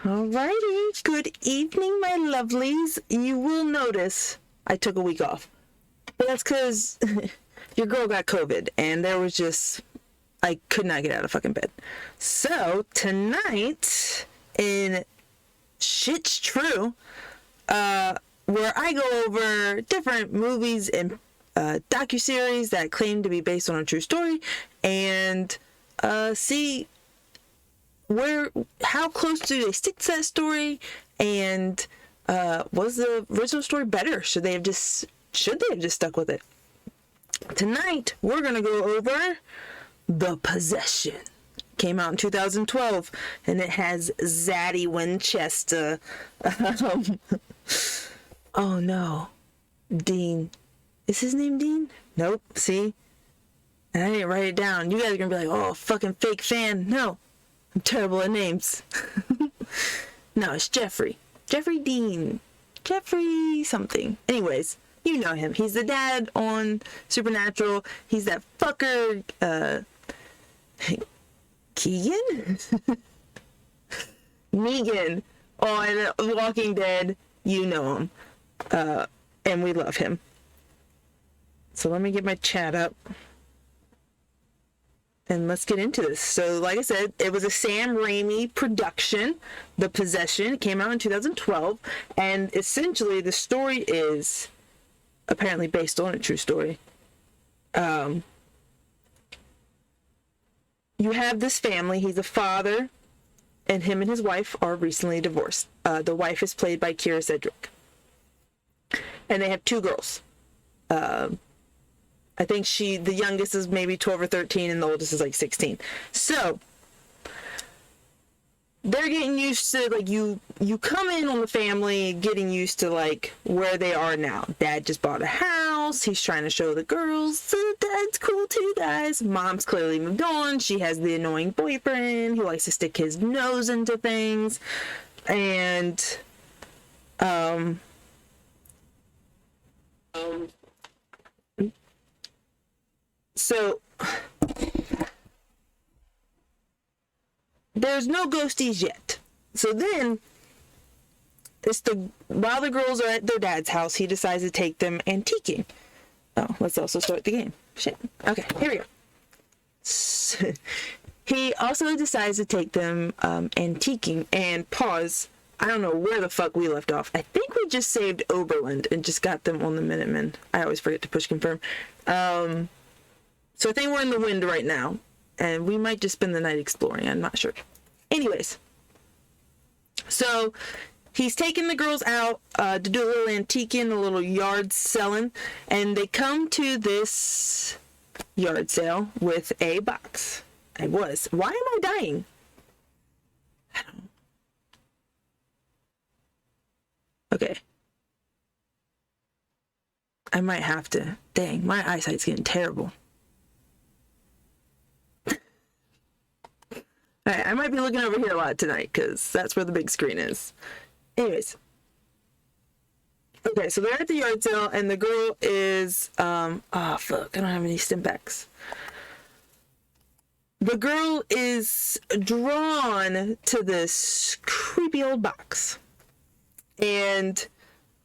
Alrighty, good evening, my lovelies. You will notice I took a week off, but that's because your girl got COVID, and I could not get out of fucking bed. So tonight, in Shit's True, where I go over different movies and docuseries that claim to be based on a true story, and see how close do they stick to that story, and was the original story better? Should they have just stuck with it? Tonight we're gonna go over The Possession. Came out in 2012, and it has Zaddy Winchester. Oh no, Dean. Is his name Dean? Nope. See, and I didn't write it down. You guys are gonna be like, "Oh, fucking fake fan." No, I'm terrible at names. No, it's Jeffrey. Jeffrey Dean. Jeffrey something. Anyways, you know him. He's the dad on Supernatural. He's that fucker, Keegan? Negan on Walking Dead. You know him. And we love him. So let me get my chat up. And let's get into this. So, like I said, it was a Sam Raimi production, The Possession. It came out in 2012. And essentially, the story is apparently based on a true story. You have this family. He's a father, and him and his wife are recently divorced. The wife is played by Kira Sedgwick. And they have two girls. I think the youngest is maybe 12 or 13, and the oldest is like 16. So they're getting used to, like, you come in on the family getting used to, like, where they are now. Dad just bought a house. He's trying to show the girls, so dad's cool too, guys. Mom's clearly moved on. She has the annoying boyfriend who likes to stick his nose into things. And, so there's no ghosties yet. So then while the girls are at their dad's house, he decides to take them antiquing. Oh, let's also start the game. Shit. Okay, here we go. So, he also decides to take them antiquing, and pause. I don't know where the fuck we left off. I think we just saved Oberlin and just got them on the Minutemen. I always forget to push confirm. So I think we're in the wind right now, and we might just spend the night exploring. I'm not sure. Anyways, so he's taking the girls out to do a little antiquing, a little yard selling, and they come to this yard sale with a box. Why am I dying? I don't. Okay. I might have to. Dang, my eyesight's getting terrible. Alright, I might be looking over here a lot tonight, because that's where the big screen is. Anyways. Okay, so they're at the yard sale, and the girl is, oh fuck, I don't have any stim packs. The girl is drawn to this creepy old box. And,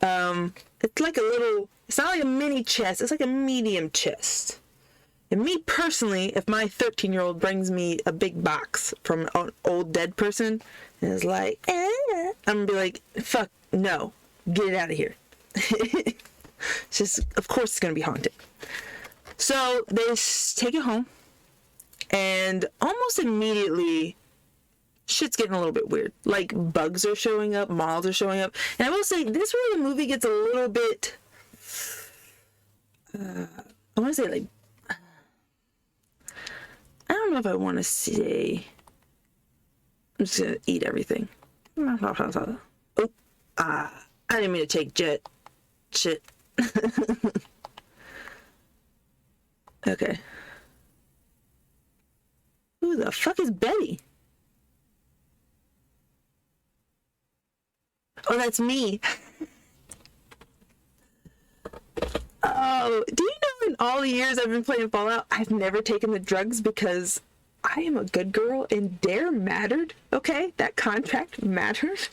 it's like it's not like a mini chest, it's like a medium chest. And me personally, if my 13-year-old brings me a big box from an old dead person and is like, I'm gonna be like, fuck, no, get it out of here. It's just, of course it's gonna be haunted. So they take it home, and almost immediately, shit's getting a little bit weird. Like, bugs are showing up, moths are showing up. And I will say, this is where the movie gets a little bit, I want to say, like, I don't know if I want to say. I'm just gonna eat everything. Oh, I didn't mean to take jet. Shit. Okay. Who the fuck is Betty? Oh, that's me. Oh, do you know in all the years I've been playing Fallout, I've never taken the drugs because I am a good girl and dare mattered. Okay, that contract mattered.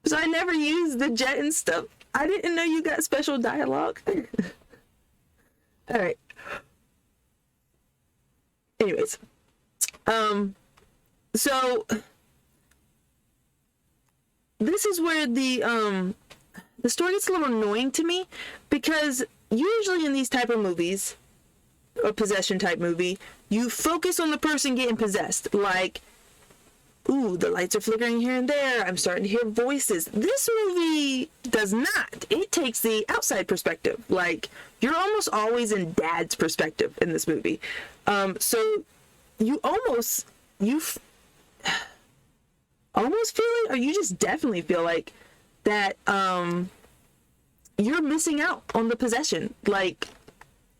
So I never used the jet and stuff. I didn't know you got special dialogue. All right. Anyways, so this is where the story gets a little annoying to me, because usually in these type of movies, or possession type movie, you focus on the person getting possessed. Like, ooh, the lights are flickering here and there. I'm starting to hear voices. This movie does not. It takes the outside perspective. Like, you're almost always in dad's perspective in this movie. So you almost feel like, or you just definitely feel like that you're missing out on the possession. Like,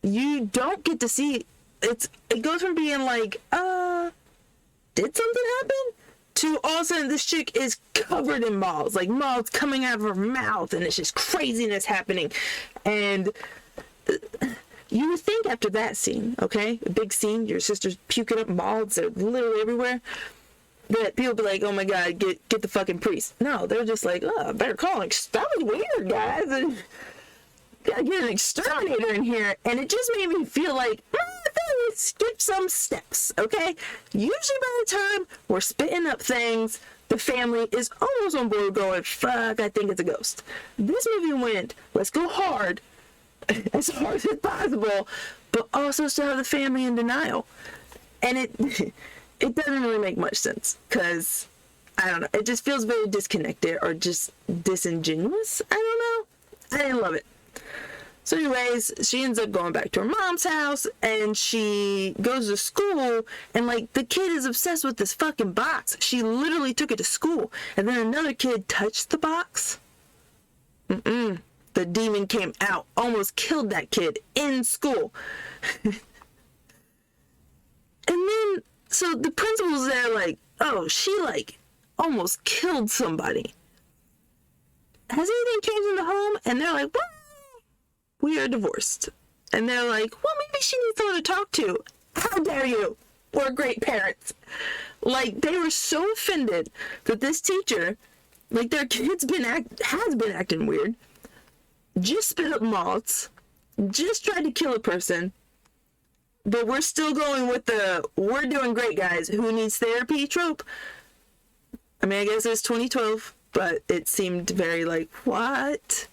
you don't get to see it goes from being like, did something happen, to all of a sudden this chick is covered in moths, like moths coming out of her mouth, and it's just craziness happening. And you would think after that scene, okay, a big scene, your sister's puking up moths, they're literally everywhere, that people be like, oh my god, get the fucking priest. No, they're just like, oh, better call an that was weird, guys, and gotta get an exterminator in here. And it just made me feel like, I thought we skipped some steps, okay? Usually by the time we're spitting up things, the family is almost on board going, fuck, I think it's a ghost. This movie went, let's go hard, as hard as possible, but also still have the family in denial. And it doesn't really make much sense, because, I don't know, it just feels very disconnected, or just disingenuous. I don't know. I didn't love it. So anyways, she ends up going back to her mom's house, and she goes to school, and like, the kid is obsessed with this fucking box. She literally took it to school, and then another kid touched the box. The demon came out, almost killed that kid in school. And then, so the principal's there like, oh, she like almost killed somebody. Has anything changed in the home? And they're like, what? We are divorced. And they're like, well, maybe she needs someone to talk to. How dare you? We're great parents. Like, they were so offended that this teacher, like, their kid's has been acting weird, just spit up moths, just tried to kill a person, but we're still going with the we're doing great, guys, who needs therapy trope. I mean, I guess it's 2012, but it seemed very like, what?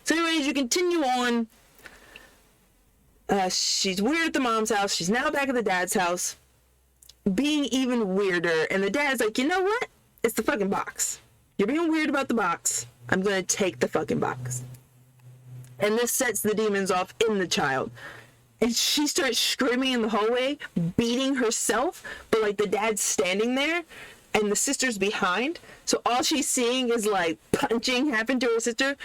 So anyways, you continue on. She's weird at the mom's house. She's now back at the dad's house, being even weirder. And the dad's like, you know what? It's the fucking box. You're being weird about the box. I'm gonna take the fucking box. And this sets the demons off in the child. And she starts screaming in the hallway, beating herself, but like the dad's standing there and the sister's behind. So all she's seeing is like punching happen to her sister.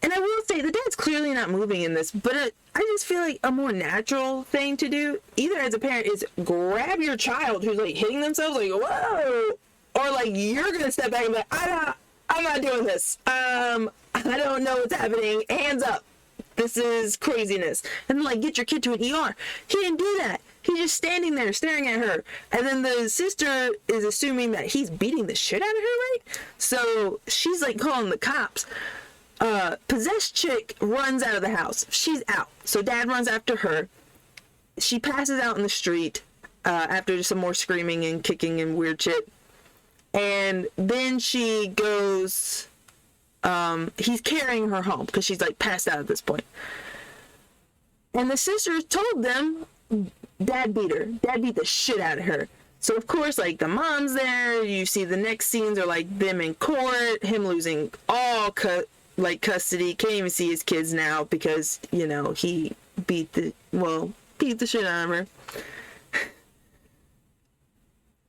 And I will say, the dad's clearly not moving in this, but I just feel like a more natural thing to do, either as a parent, is grab your child who's like hitting themselves, like, whoa, or like you're gonna step back and be like, I'm not doing this. I don't know what's happening. Hands up. This is craziness. And then like get your kid to an ER. He didn't do that. He's just standing there staring at her. And then the sister is assuming that he's beating the shit out of her, right? So she's like calling the cops. Possessed chick runs out of the house. She's out. So dad runs after her. She passes out in the street after some more screaming and kicking and weird shit. And then she goes, he's carrying her home because she's like passed out at this point. And the sisters told them dad beat her. Dad beat the shit out of her. So of course, like, the mom's there. You see the next scenes are like them in court, him losing all custody, can't even see his kids now because, you know, he beat the shit out of her.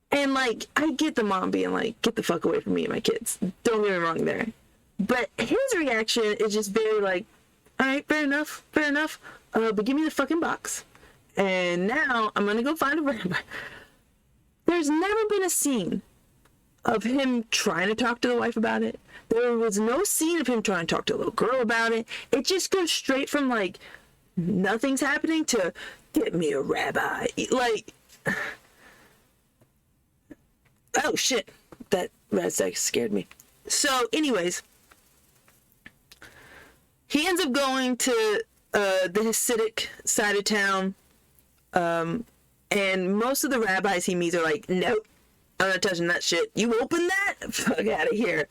And like, I get the mom being like, get the fuck away from me and my kids. Don't get me wrong there. But his reaction is just very like, alright, fair enough. But give me the fucking box. And now I'm gonna go find a vampire. There's never been a scene of him trying to talk to the wife about it. There was no scene of him trying to talk to a little girl about it. It just goes straight from like, nothing's happening to get me a rabbi. Like, oh shit, that rat sack scared me. So anyways, he ends up going to the Hasidic side of town, and most of the rabbis he meets are like, nope, I'm not touching that shit. You open that? Fuck out of here.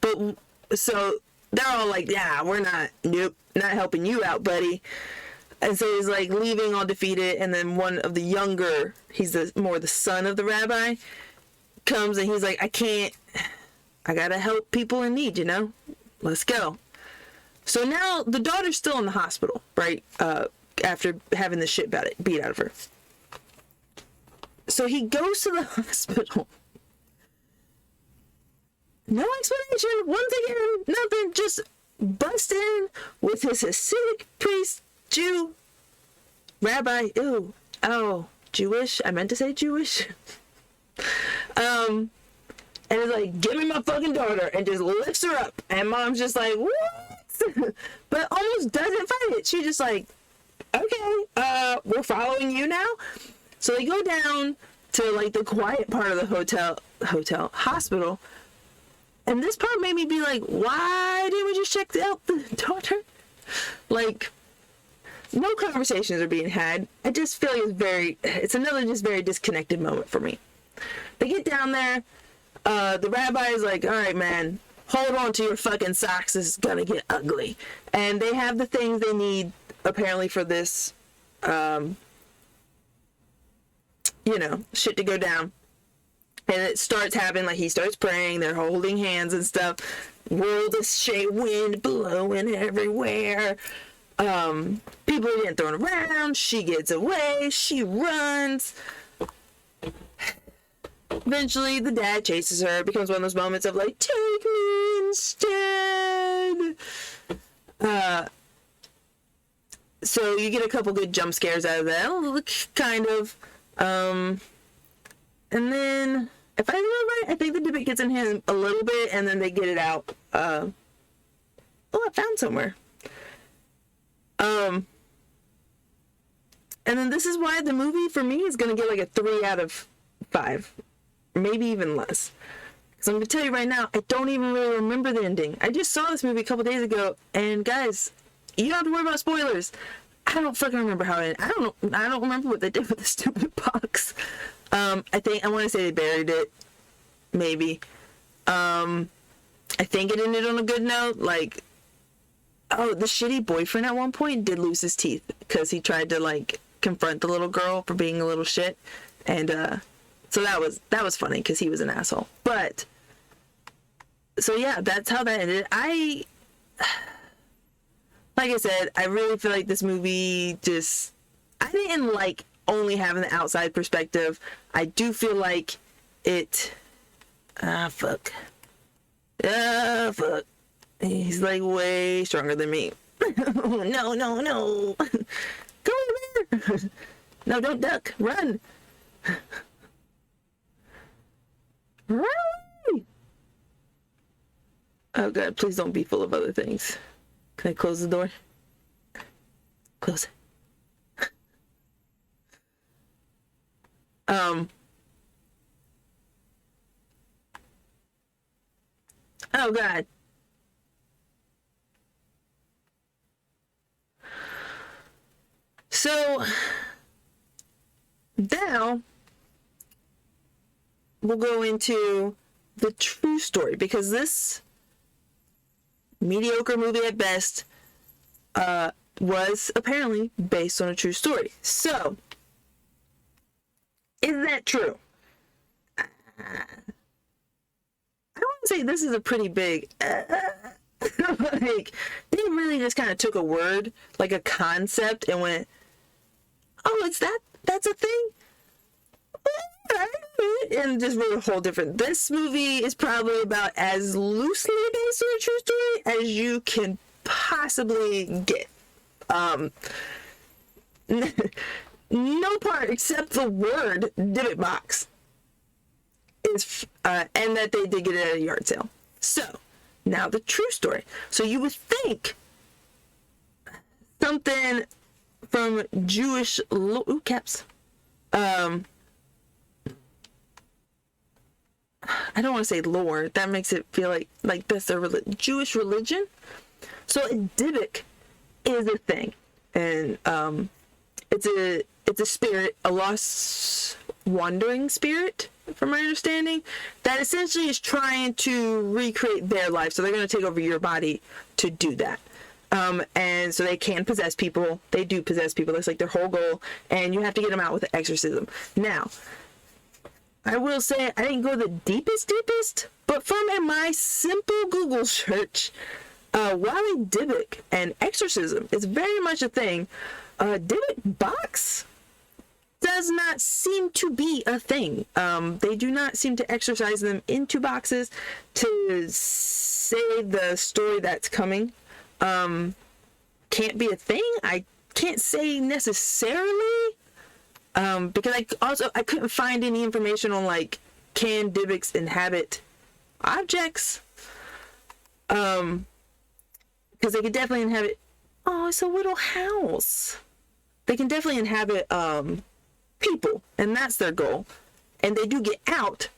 But so they're all like, yeah, we're not, nope, not helping you out, buddy. And so he's like leaving all defeated, and then one of the younger, he's more the son of the rabbi, comes and he's like, I gotta help people in need, you know? Let's go. So now the daughter's still in the hospital, right? After having the shit beat out of her. So he goes to the hospital. No explanation. Once again, nothing. Just bust in with his Hasidic priest, Jew, rabbi. Ew. Oh, Jewish. I meant to say Jewish. And it's like, give me my fucking daughter, and just lifts her up. And mom's just like, what? But almost doesn't fight it. She just like, okay, we're following you now. So they go down to like the quiet part of the hospital. And this part made me be like, why didn't we just check out the daughter? Like, no conversations are being had. I just feel like it's another just very disconnected moment for me. They get down there. The rabbi is like, all right, man, hold on to your fucking socks. This is gonna get ugly. And they have the things they need, apparently, for this, shit to go down. And it starts happening, like he starts praying, they're holding hands and stuff. World of shade, wind blowing everywhere. People are getting thrown around. She gets away. She runs. Eventually, the dad chases her. It becomes one of those moments of like, take me instead. So you get a couple good jump scares out of that, kind of. And then, if I remember right, I think the dybbuk gets in him a little bit, and then they get it out. I found somewhere. And then this is why the movie, for me, is going to get like a 3 out of 5. Maybe even less. Because I'm going to tell you right now, I don't even really remember the ending. I just saw this movie a couple days ago, and guys, you don't have to worry about spoilers. I don't fucking remember how it ended. I don't remember what they did with the stupid box. I want to say they buried it. Maybe. I think it ended on a good note. Like, oh, the shitty boyfriend at one point did lose his teeth because he tried to like confront the little girl for being a little shit, and so that was funny because he was an asshole. But so yeah, that's how that ended. Like I said, I really feel like this movie I didn't like only having the outside perspective. I do feel like it. Fuck. He's like way stronger than me. No. Go over here. No, don't duck. Run. Run. Oh god, please don't be full of other things. Can I close the door? Close it. Oh god. So now we'll go into the true story, because this mediocre movie at best was apparently based on a true story. So, is that true? I wouldn't say this is a pretty big like, they really just kind of took a word, like a concept, and went, oh, that's a thing? And just wrote a whole different. This movie is probably about as loosely based on a true story as you can possibly get. No part except the word dybbuk box is, and that they did get it at a yard sale. So now the true story. So you would think something from Jewish caps. I don't want to say lore. That makes it feel like that's their Jewish religion. So a dybbuk is a thing, and it's a spirit, a lost wandering spirit, from my understanding, that essentially is trying to recreate their life. So they're going to take over your body to do that. And so they can possess people. They do possess people. That's like their whole goal. And you have to get them out with an exorcism. Now, I will say I didn't go the deepest, but from my simple Google search, Wally dybbuk and exorcism is very much a thing. Dybbuk box does not seem to be a thing. They do not seem to exercise them into boxes to say the story that's coming. Can't be a thing. I can't say necessarily, because I couldn't find any information on like, can dybbuks inhabit objects? Because they could definitely inhabit. Oh, it's a little house. They can definitely inhabit people, and that's their goal. And they do get out,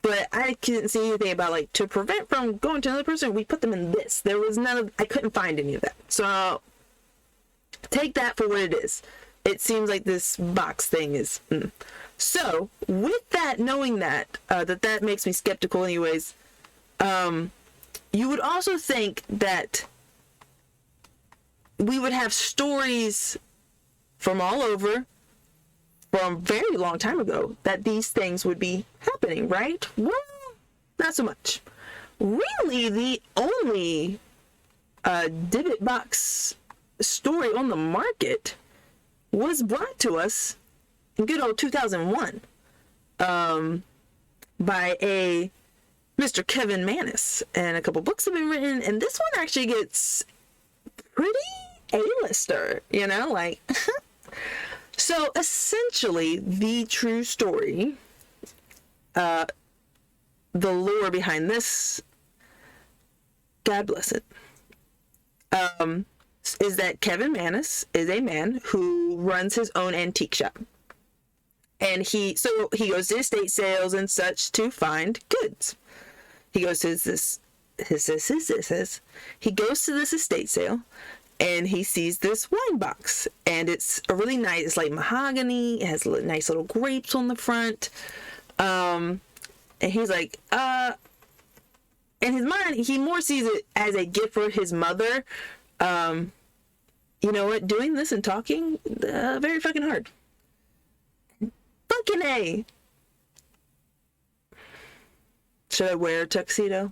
but I couldn't see anything about like to prevent from going to another person. We put them in this. There was none of. I couldn't find any of that. So take that for what it is. It seems like this box thing is. So with that, knowing that that makes me skeptical, anyways. You would also think that we would have stories from all over, from a very long time ago, that these things would be happening, right? Well, not so much. Really, the only dybbuk box story on the market was brought to us in good old 2001 by a Mr. Kevin Mannis, and a couple books have been written, and this one actually gets pretty A-lister, you know, like. So essentially, the true story, the lore behind this, God bless it, is that Kevin Mannis is a man who runs his own antique shop. And he goes to estate sales and such to find goods. He goes to he goes to this estate sale, and he sees this wine box, and it's a really nice, it's like mahogany, it has nice little grapes on the front, and he's like, in his mind, he more sees it as a gift for his mother. You know what, doing this and talking, very fucking hard. Fucking A. Should I wear a tuxedo?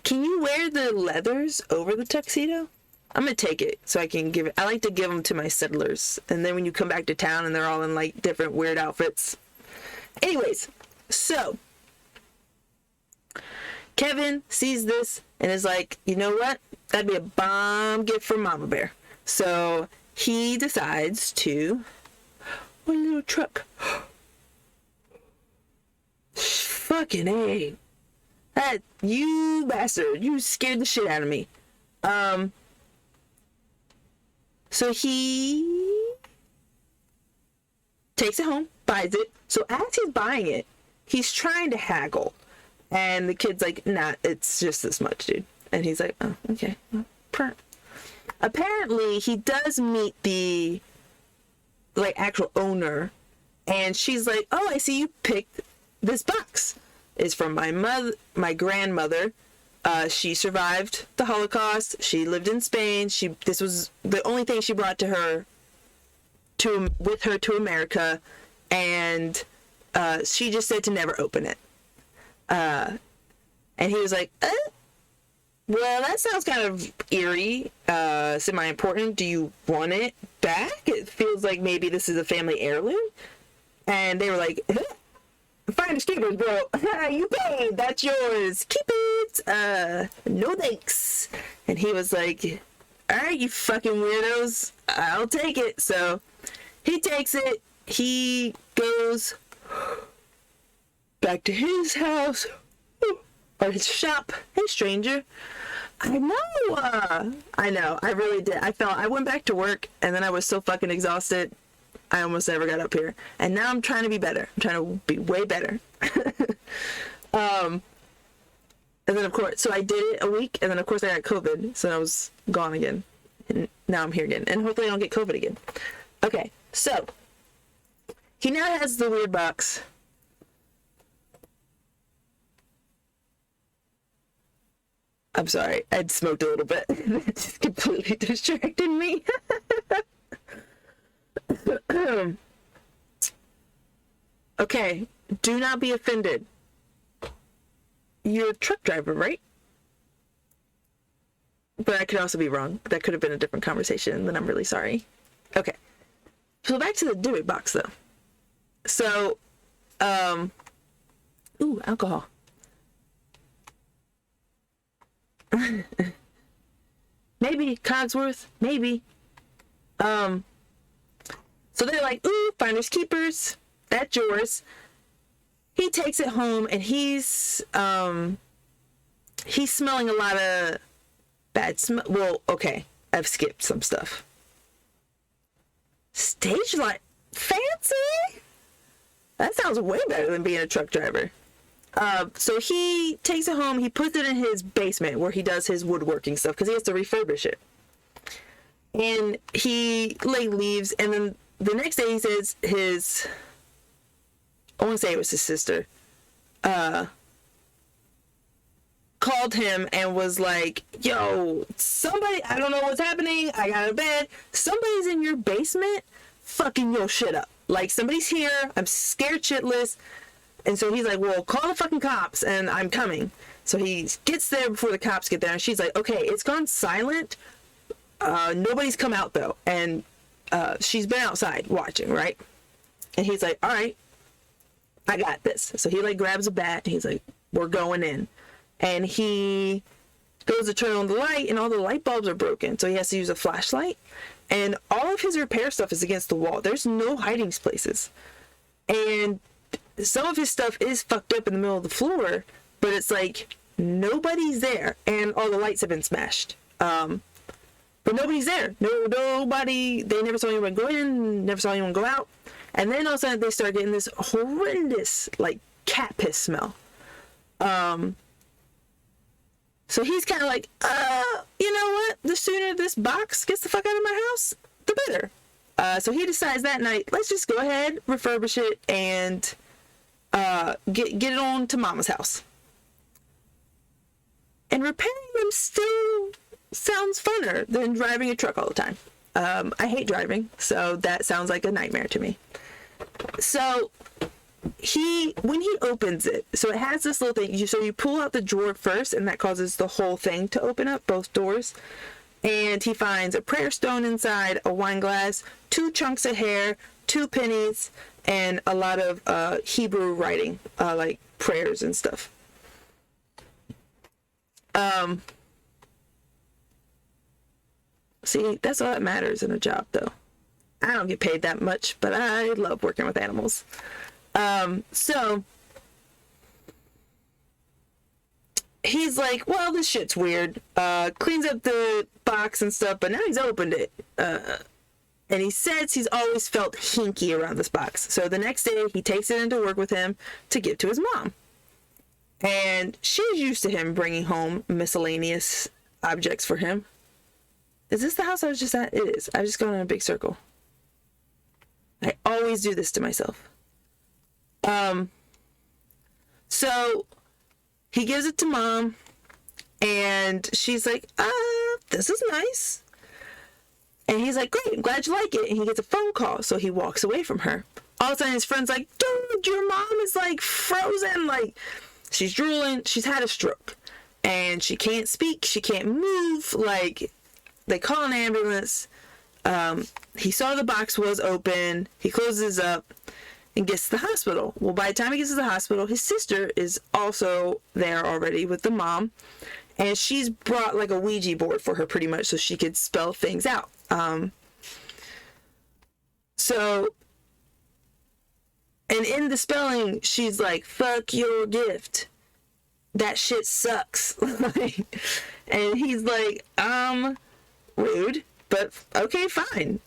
Can you wear the leathers over the tuxedo? I'm gonna take it so I can give it. I like to give them to my settlers, and then when you come back to town and they're all in like different weird outfits. Anyways, so Kevin sees this and is like, you know what? That'd be a bomb gift for Mama Bear. So he decides to. What a little truck. Fucking A. That, you bastard, you scared the shit out of me. So he takes it home, buys it. So as he's buying it, he's trying to haggle. And the kid's like, nah, it's just this much, dude. And he's like, oh, okay. Apparently, he does meet the, like, actual owner. And she's like, oh, I see you picked this box. It's from my grandmother. She survived the Holocaust. She lived in Spain. This was the only thing she brought with her to America, and she just said to never open it. And he was like, well, that sounds kind of eerie, semi-important. Do you want it back? It feels like maybe this is a family heirloom. And they were like, finders keepers, bro. You paid. That's yours. Keep it. No thanks. And he was like, all right, you fucking weirdos. I'll take it. So he takes it. He goes back to his house, or his shop. Hey, stranger. I know. I know. I really did. I went back to work and then I was so fucking exhausted. I almost never got up here. And now I'm trying to be better. I'm trying to be way better. And then of course, so I did it a week and then of course I got COVID. So I was gone again. And now I'm here again. And hopefully I don't get COVID again. Okay. So he now has the weird box. I'm sorry, I'd smoked a little bit. It just completely distracted me. Okay, do not be offended. You're a truck driver, right? But I could also be wrong. That could have been a different conversation, then I'm really sorry. Okay, so back to the dybbuk box, though. So, ooh, alcohol. Maybe Cogsworth, maybe. So they're like, ooh, finders keepers, that's yours. He takes it home and he's smelling a lot of bad smell. Well, okay, I've skipped some stuff. Stage light, fancy. That sounds way better than being a truck driver. So he takes it home, he puts it in his basement where he does his woodworking stuff because he has to refurbish it. And he leaves, and then the next day he says I want to say it was his sister, called him and was like, yo, somebody, I don't know what's happening, I got out of bed, somebody's in your basement fucking your shit up. Like, somebody's here, I'm scared shitless. And so he's like, well, call the fucking cops and I'm coming. So he gets there before the cops get there and she's like, okay, it's gone silent. Nobody's come out though. And she's been outside watching, right? And he's like, all right, I got this. So he like grabs a bat and he's like, we're going in. And he goes to turn on the light and all the light bulbs are broken. So he has to use a flashlight. And all of his repair stuff is against the wall. There's no hiding places. And some of his stuff is fucked up in the middle of the floor, but it's like nobody's there and all the lights have been smashed. But nobody's there. Nobody, they never saw anyone go in, never saw anyone go out. And then all of a sudden they start getting this horrendous like cat piss smell. So he's kind of like, you know what? The sooner this box gets the fuck out of my house, the better. So he decides that night, let's just go ahead, refurbish it, and get it on to Mama's house. And repairing them still sounds funner than driving a truck all the time. I hate driving, so that sounds like a nightmare to me. So when he opens it, so it has this little thing, so you pull out the drawer first, and that causes the whole thing to open up, both doors. And he finds a prayer stone inside, a wine glass, 2 chunks of hair, 2 pennies, and a lot of Hebrew writing, like prayers and stuff. See, that's all that matters in a job, though. I don't get paid that much, but I love working with animals. So he's like, well, this shit's weird. Cleans up the box and stuff, but now he's opened it. And he says he's always felt hinky around this box. So the next day, he takes it into work with him to give to his mom. And she's used to him bringing home miscellaneous objects for him. Is this the house I was just at? It is. I was just going in a big circle. I always do this to myself. So he gives it to Mom, and she's like, this is nice. And he's like, great, I'm glad you like it. And he gets a phone call, so he walks away from her. All of a sudden, his friend's like, dude, your mom is like frozen. Like, she's drooling. She's had a stroke. And she can't speak. She can't move. Like, they call an ambulance. He saw the box was open. He closes up and gets to the hospital. Well, by the time he gets to the hospital, his sister is also there already with the mom. And she's brought like a Ouija board for her pretty much so she could spell things out. And in the spelling, she's like, fuck your gift. That shit sucks. And he's like, rude, but okay, fine.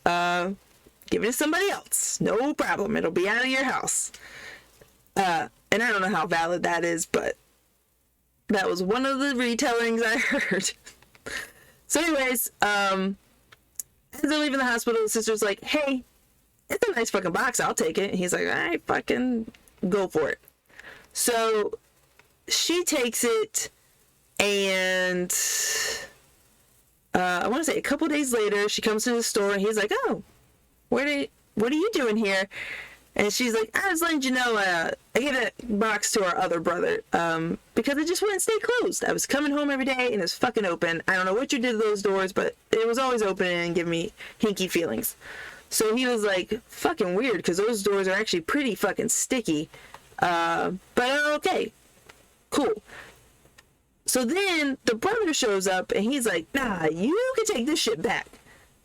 Give it to somebody else. No problem. It'll be out of your house. And I don't know how valid that is, but that was one of the retellings I heard. So anyways, as they're leaving the hospital, the sister's like, hey, it's a nice fucking box. I'll take it. And he's like, all right, fucking go for it. So she takes it, and I want to say a couple days later, she comes to the store, and he's like, oh, what are you doing here? And she's like, I was letting you know, I gave that box to our other brother, because it just wouldn't stay closed. I was coming home every day, and it was fucking open. I don't know what you did to those doors, but it was always open and giving me hinky feelings. So he was like, fucking weird, because those doors are actually pretty fucking sticky. But okay, cool. So then the brother shows up, and he's like, nah, you can take this shit back.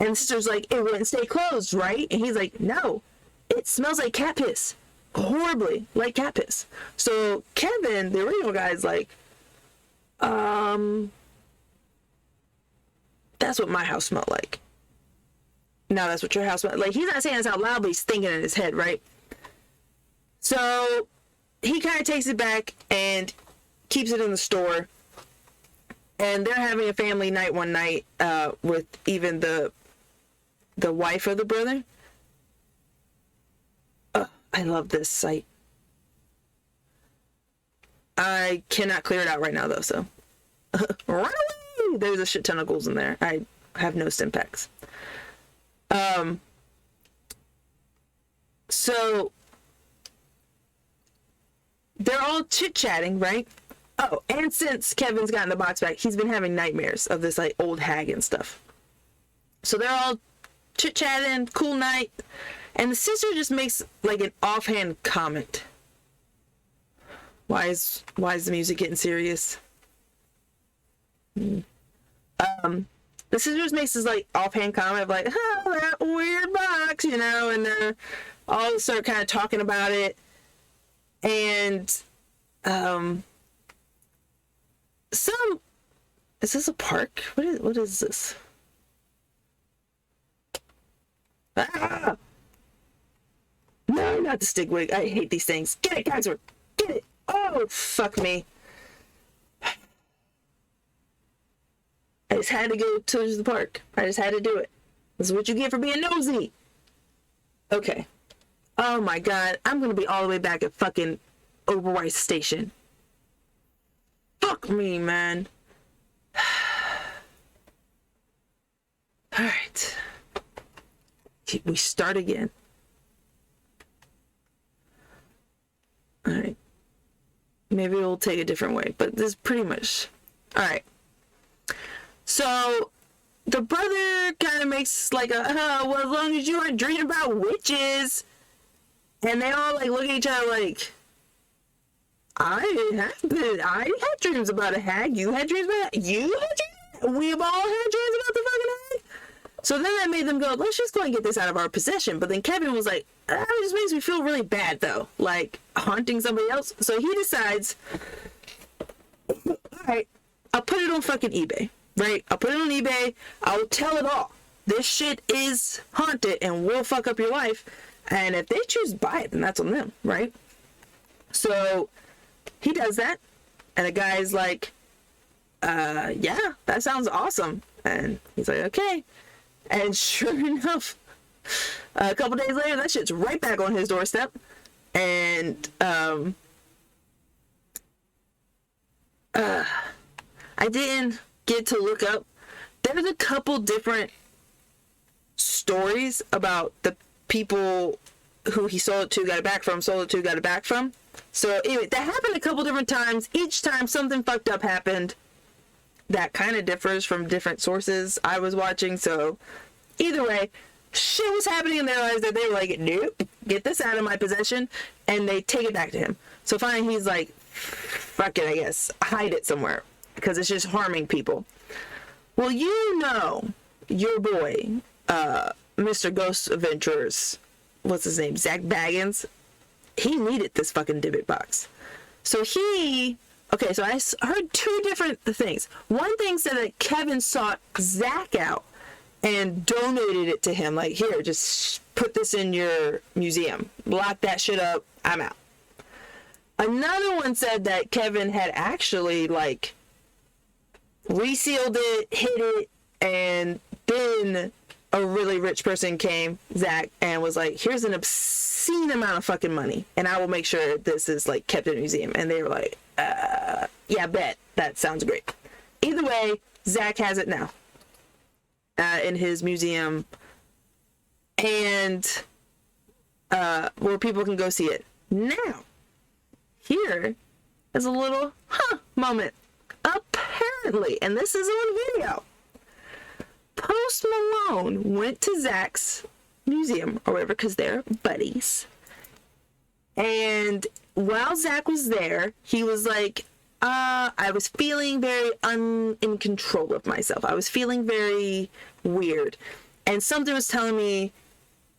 And the sister's like, it wouldn't stay closed, right? And he's like, no, it smells like cat piss. Horribly like cat piss. So Kevin, the original guy, is like, that's what my house smelled like. No, that's what your house smelled like. He's not saying this out loud, but he's thinking in his head, right? So he kind of takes it back and keeps it in the store. And they're having a family night one night with even the wife of the brother. I love this site. I cannot clear it out right now, though, so. Run away! There's a shit ton of ghouls in there. I have no stim packs. So they're all chit-chatting, right? Oh, and since Kevin's gotten the box back, he's been having nightmares of this, like, old hag and stuff. So they're all chit-chatting, cool night, and the sister just makes, like, an offhand comment. Why is the music getting serious? The sister just makes this, like, offhand comment of, like, oh, that weird box, you know, and then all start kind of talking about it, and, is this a park? What is this? Ah! No, not the stigwig. I hate these things. Get it, Kaiser! Get it! Oh, fuck me. I just had to go to the park. I just had to do it. This is what you get for being nosy. Okay. Oh my god. I'm gonna be all the way back at fucking Overwatch Station. Fuck me, man. Alright. We start again. Alright. Maybe we'll take a different way, but this is pretty much... Alright. So, the brother kind of makes like a, oh, well, as long as you aren't dreaming about witches. And they all like look at each other like, I had dreams about a hag. You had dreams about you had dreams? We've all had dreams about the fucking hag. So then that made them go, let's just go and get this out of our possession. But then Kevin was like, that just makes me feel really bad though. Like haunting somebody else. So he decides, all right, I'll put it on fucking eBay. Right? I'll put it on eBay. I'll tell it all. This shit is haunted and will fuck up your life. And if they choose to buy it, then that's on them, right? So he does that. And the guy's like, yeah, that sounds awesome. And he's like, okay. And sure enough, a couple days later, that shit's right back on his doorstep. And I didn't get to look up. There's a couple different stories about the people who he sold it to, got it back from, sold it to, got it back from. So anyway, that happened a couple different times. Each time something fucked up happened. That kind of differs from different sources I was watching. So either way, shit was happening in their lives that they were like, nope, get this out of my possession. And they take it back to him. So finally he's like, fuck it, I guess. Hide it somewhere. Because it's just harming people. Well, you know, your boy, Mr. Ghost Adventures, what's his name, Zach Baggins, he needed this fucking dybbuk box. So he Okay, so I heard two different things. One thing said that Kevin sought Zach out and donated it to him. Like, here, just put this in your museum. Lock that shit up. I'm out. Another one said that Kevin had actually, like, resealed it, hid it, and then a really rich person came, Zach, and was like, here's an obscene amount of fucking money, and I will make sure this is, like, kept in a museum. And they were like, yeah, bet. That sounds great. Either way, Zach has it now in his museum, and where people can go see it. Now, here is a little moment. Apparently, and this is on video, Post Malone went to Zach's museum or whatever, because they're buddies. And while Zach was there, he was like, I was feeling very in control of myself. I was feeling very weird. And something was telling me,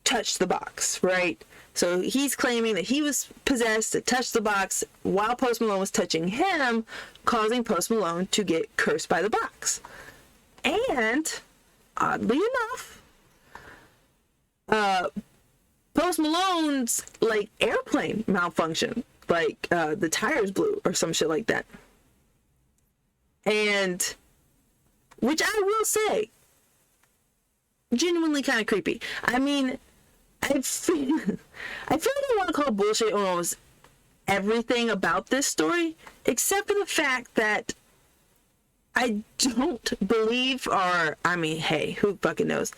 touch the box, right? So he's claiming that he was possessed to touch the box while Post Malone was touching him, causing Post Malone to get cursed by the box. And, oddly enough, Post Malone's, like, airplane malfunctioned. Like, the tires blew or some shit like that. And, which I will say, genuinely kind of creepy. I mean, I feel like I want to call bullshit on almost everything about this story, except for the fact that I don't believe, or, I mean, hey, who fucking knows?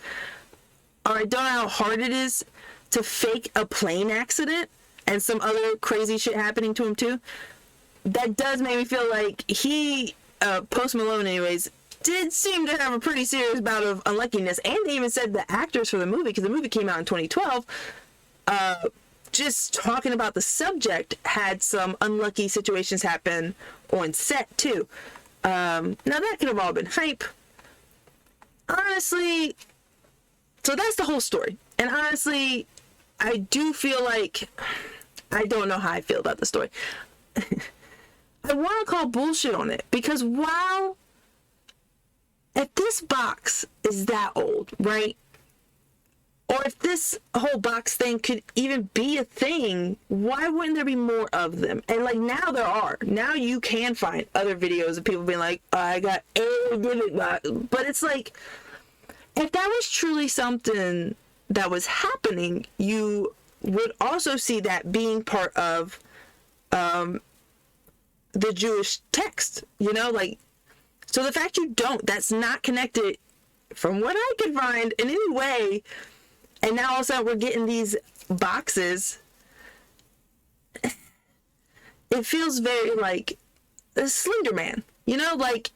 Or I don't know how hard it is to fake a plane accident and some other crazy shit happening to him too. That does make me feel like he, Post Malone anyways, did seem to have a pretty serious bout of unluckiness. And they even said the actors for the movie, because the movie came out in 2012, just talking about the subject, had some unlucky situations happen on set too. Now that could have all been hype. Honestly, so that's the whole story. And honestly, I do feel like, I don't know how I feel about the story. I want to call bullshit on it, because while, if this box is that old, right? Or if this whole box thing could even be a thing, why wouldn't there be more of them? And like, now there are. Now you can find other videos of people being like, I got a dybbuk box. But it's like, if that was truly something that was happening, you would also see that being part of the Jewish text, you know, like, so the fact you don't, that's not connected from what I could find in any way, and now all of a sudden we're getting these boxes, it feels very like a Slender Man, you know, like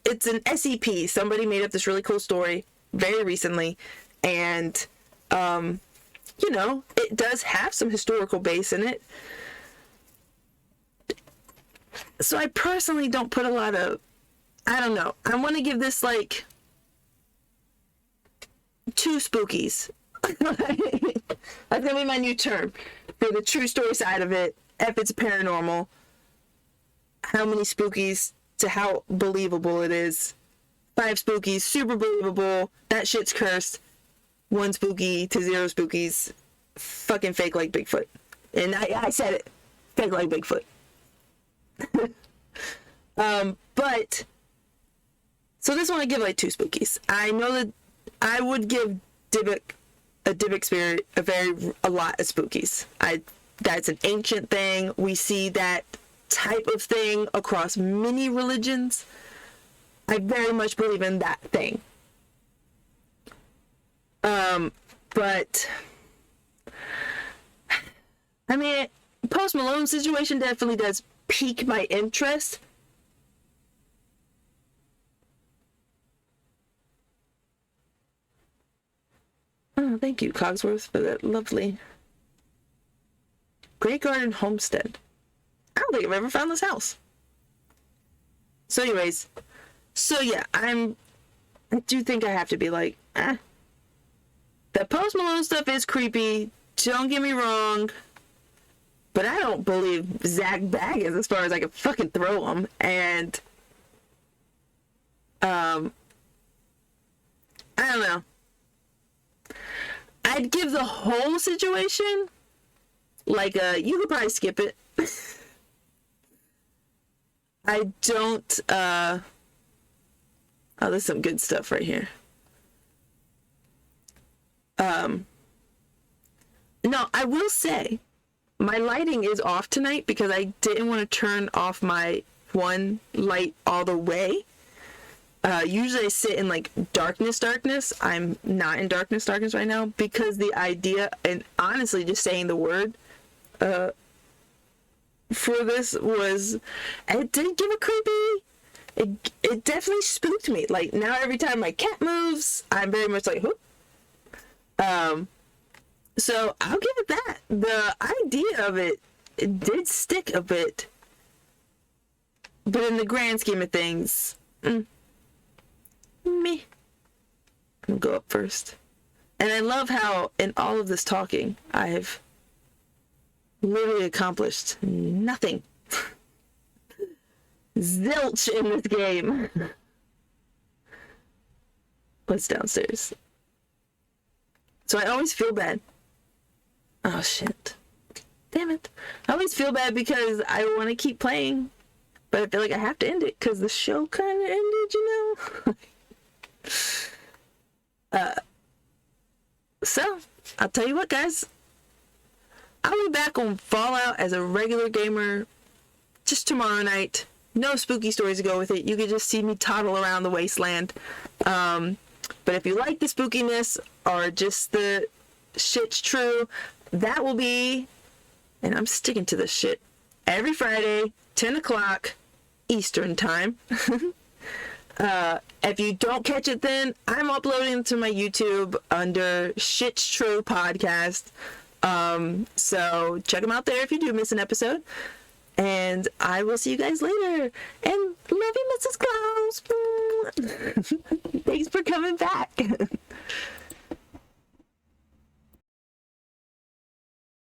it's an SCP. Somebody made up this really cool story very recently, and you know, it does have some historical base in it. So I personally don't put a lot of, I don't know, I want to give this like 2 spookies. That's gonna be my new term for the true story side of it. If it's paranormal, how many spookies to how believable it is. 5 spookies, super believable, that shit's cursed. 1 spooky to 0 spookies, fucking fake like Bigfoot. And I said it, fake like Bigfoot. But so this one I give like 2 spookies. I know that I would give dybbuk, a dybbuk spirit, a lot of spookies. That's an ancient thing. We see that type of thing across many religions. I very much believe in that thing. But I mean, Post Malone situation definitely does pique my interest. Oh, thank you, Cogsworth, for that lovely Great Garden Homestead. I don't think I've ever found this house. So anyways, so yeah, I do think I have to be like, the Post Malone stuff is creepy, don't get me wrong, but I don't don't believe Zach Baggins as far as I can fucking throw him. And I don't know. I'd give the whole situation like you could probably skip it. I don't oh, there's some good stuff right here. No, I will say my lighting is off tonight because I didn't want to turn off my one light all the way. Usually I sit in like darkness. I'm not in darkness right now because the idea, and honestly just saying the word for this was, it did give a creepy, it definitely spooked me. Like now every time my cat moves, I'm very much like, whoop. So I'll give it that. The idea of it did stick a bit, but in the grand scheme of things, me. I'm gonna go up first. And I love how in all of this talking, I've literally accomplished nothing. Zilch in this game. What's downstairs? So I always feel bad. Oh shit. Damn it. I always feel bad because I want to keep playing, but I feel like I have to end it because the show kind of ended, you know? So I'll tell you what, guys, I'll be back on Fallout as a regular gamer just tomorrow night. No spooky stories to go with it. You can just see me toddle around the wasteland. But if you like the spookiness or just the shit's true, that will be, and I'm sticking to this shit, every Friday 10 o'clock Eastern time. If you don't catch it then, I'm uploading to my YouTube under Shit's True Podcast. So check them out there if you do miss an episode. And I will see you guys later. And love you, Mrs. Claus. Thanks for coming back.